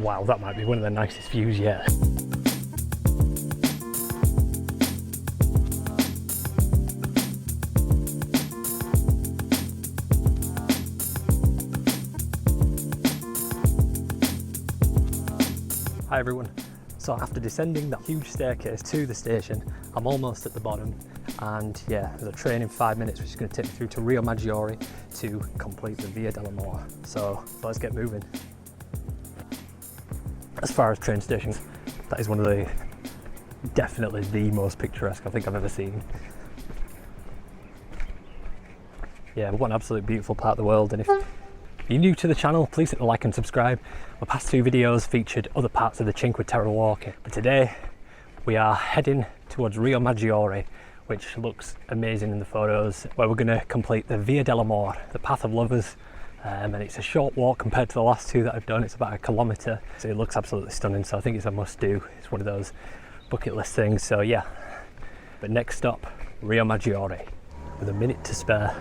Wow, that might be one of the nicest views yet. Hi everyone. So after descending that huge staircase to the station, I'm almost at the bottom, and yeah, there's a train in 5 minutes which is going to take me through to Riomaggiore to complete the Via dell'Amore. So let's get moving. As far as train stations, that is one of the, definitely the most picturesque I think I've ever seen. Yeah, what an absolute beautiful part of the world. And if you're new to the channel, please hit the like and subscribe. My past two videos featured other parts of the Cinque Terre walk, but today we are heading towards Riomaggiore, which looks amazing in the photos, where we're going to complete the Via dell'Amore, the Path of Lovers. And it's a short walk compared to the last two that I've done. It's about 1 kilometre, so it looks absolutely stunning, so I think it's a must do. It's one of those bucket list things, so yeah. But next stop, Riomaggiore, with a minute to spare.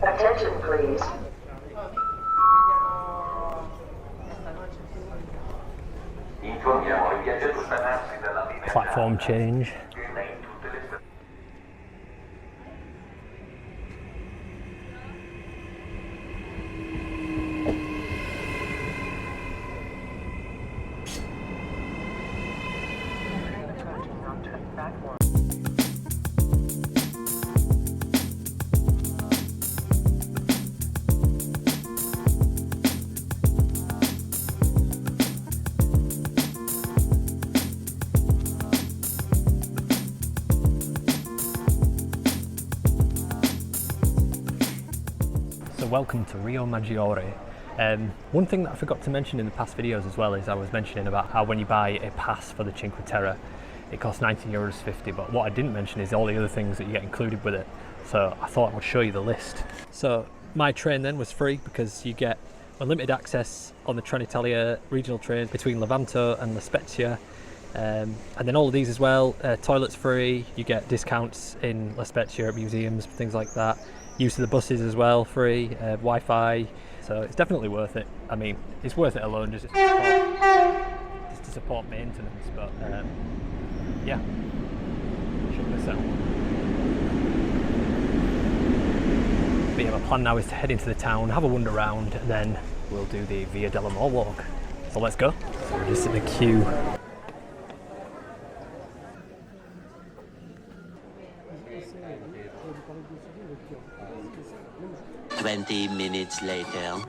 Attention please. Platform change. Welcome to Riomaggiore. One thing that I forgot to mention in the past videos as well is I was mentioning about how when you buy a pass for the Cinque Terre, it costs €19.50, but what I didn't mention is all the other things that you get included with it. So I thought I would show you the list. So my train then was free because you get unlimited access on the Trenitalia regional trains between Levanto and La Spezia. And then all of these as well, toilets free, you get discounts in La Spezia at museums, things like that. Use of the buses as well, free, Wi-Fi, so it's definitely worth it. I mean, it's worth it alone just to support maintenance, but yeah, check this out. But yeah, my plan now is to head into the town, have a wander around, and then we'll do the Via dell'Amore walk. So let's go. So we're just in the queue. Twenty minutes later.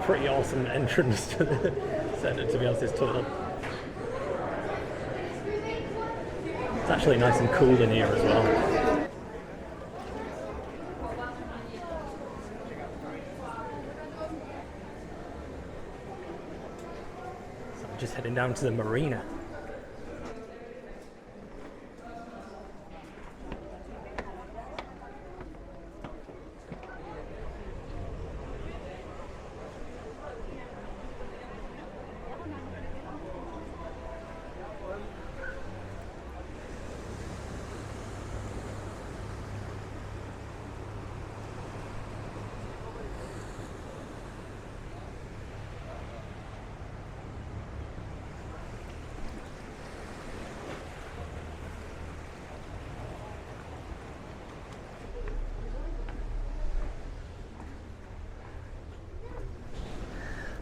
Pretty awesome entrance to the centre, to be honest, this tunnel. It's actually nice and cool in here as well. Just heading down to the marina.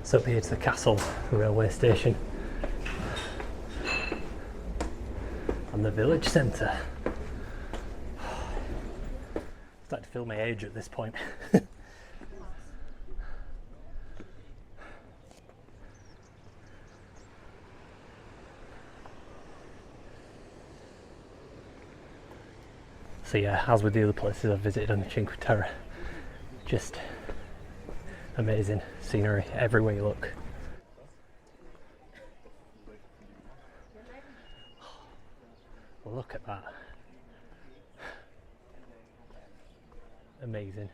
So up here to the castle, the railway station, and the village centre. Starting to feel my age at this point. So yeah, as with the other places I've visited on the Cinque Terre, just amazing scenery everywhere you look. Look at that. Amazing.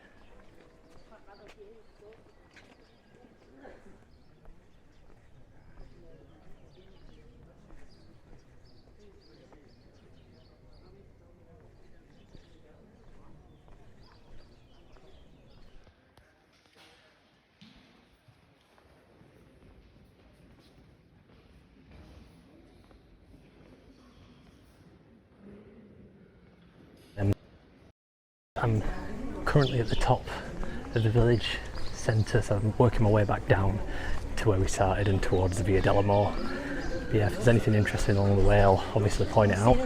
I'm currently at the top of the village centre, so I'm working my way back down to where we started and towards the Via dell'Amore. But yeah, if there's anything interesting along the way, I'll obviously point it out.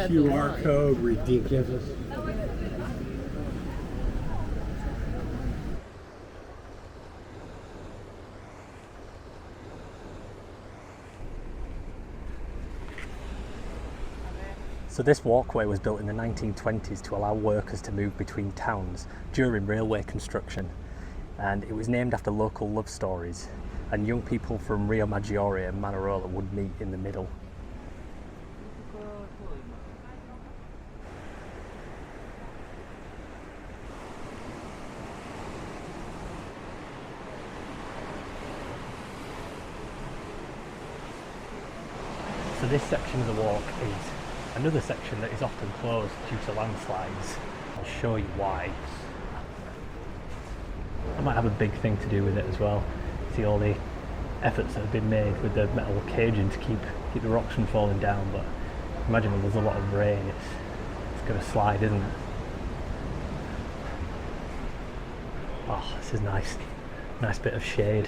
QR code, ridiculous. So this walkway was built in the 1920s to allow workers to move between towns during railway construction, and it was named after local love stories, and young people from Riomaggiore and Manarola would meet in the middle. So this section of the walk is another section that is often closed due to landslides. I'll show you why. That might have a big thing to do with it as well. See all the efforts that have been made with the metal caging to keep the rocks from falling down, but imagine when there's a lot of rain, it's going to slide, isn't it? Oh, this is nice. Nice bit of shade.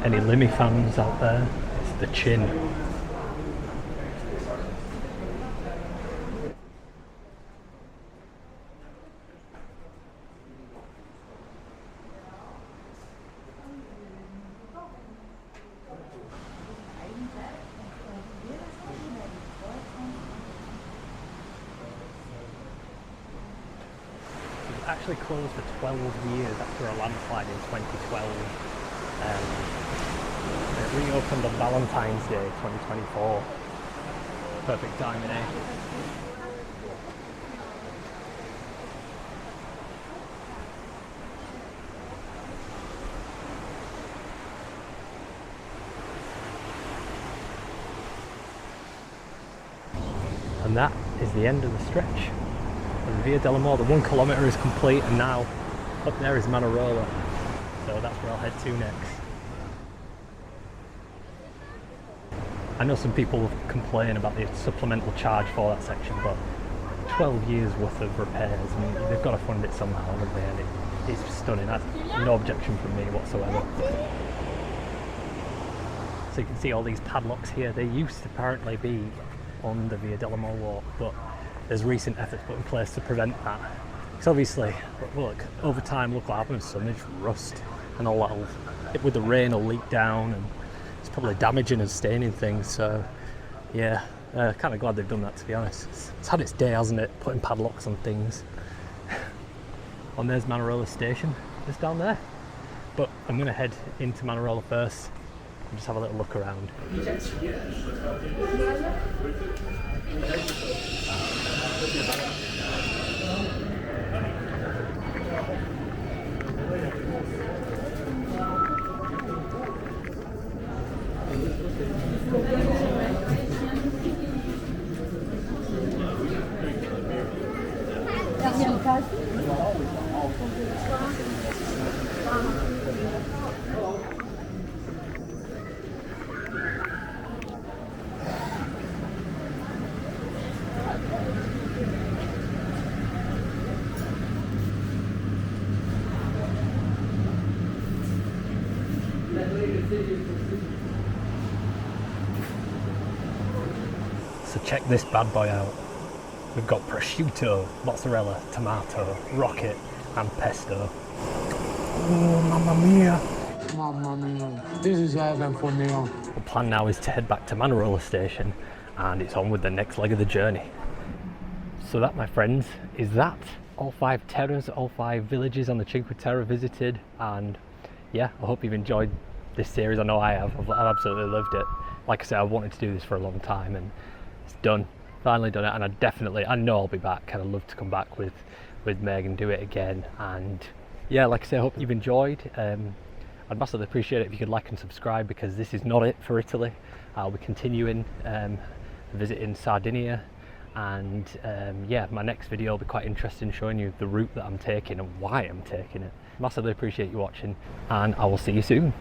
Any Limmy fans out there? It's the chin. It was actually closed for 12 years after a landslide in 2012. It reopened on Valentine's Day 2024. Perfect timing, eh? And that is the end of the stretch of the Via dell'Amore. The 1 kilometre is complete, and now up there is Manarola. So that's where I'll head to next. I know some people complain about the supplemental charge for that section, but 12 years worth of repairs, I mean, they've got to fund it somehow, haven't they? And it's stunning. That's no objection from me whatsoever. So you can see all these padlocks here. They used to apparently be on the Via dell'Amore walk, but there's recent efforts put in place to prevent that. Because obviously, look, over time, look what happens to them. They just rust, and all that with the rain will leak down, and it's probably damaging and staining things. So yeah, kind of glad they've done that, to be honest. It's had its day, hasn't it, putting padlocks on things. And there's Manarola station, just down there. But I'm going to head into Manarola first and just have a little look around. So check this bad boy out. We've got prosciutto, mozzarella, tomato, rocket and pesto. Oh, mamma mia. Mamma mia. This is heaven for me. The plan now is to head back to Manarola station, and it's on with the next leg of the journey. So that, my friends, is that all 5 terras, all 5 villages on the Cinque Terre visited, and yeah, I hope you've enjoyed this series. I know I have. I've absolutely loved it. Like I said, I wanted to do this for a long time, and it's done. Finally done it, and I know I'll be back, and I'd love to come back with Meg and do it again. And yeah, like I say, I hope you've enjoyed. I'd massively appreciate it if you could like and subscribe, because this is not it for Italy. I'll be continuing visiting Sardinia, and yeah, my next video will be quite interesting, showing you the route that I'm taking and why I'm taking it. Massively appreciate you watching, and I will see you soon.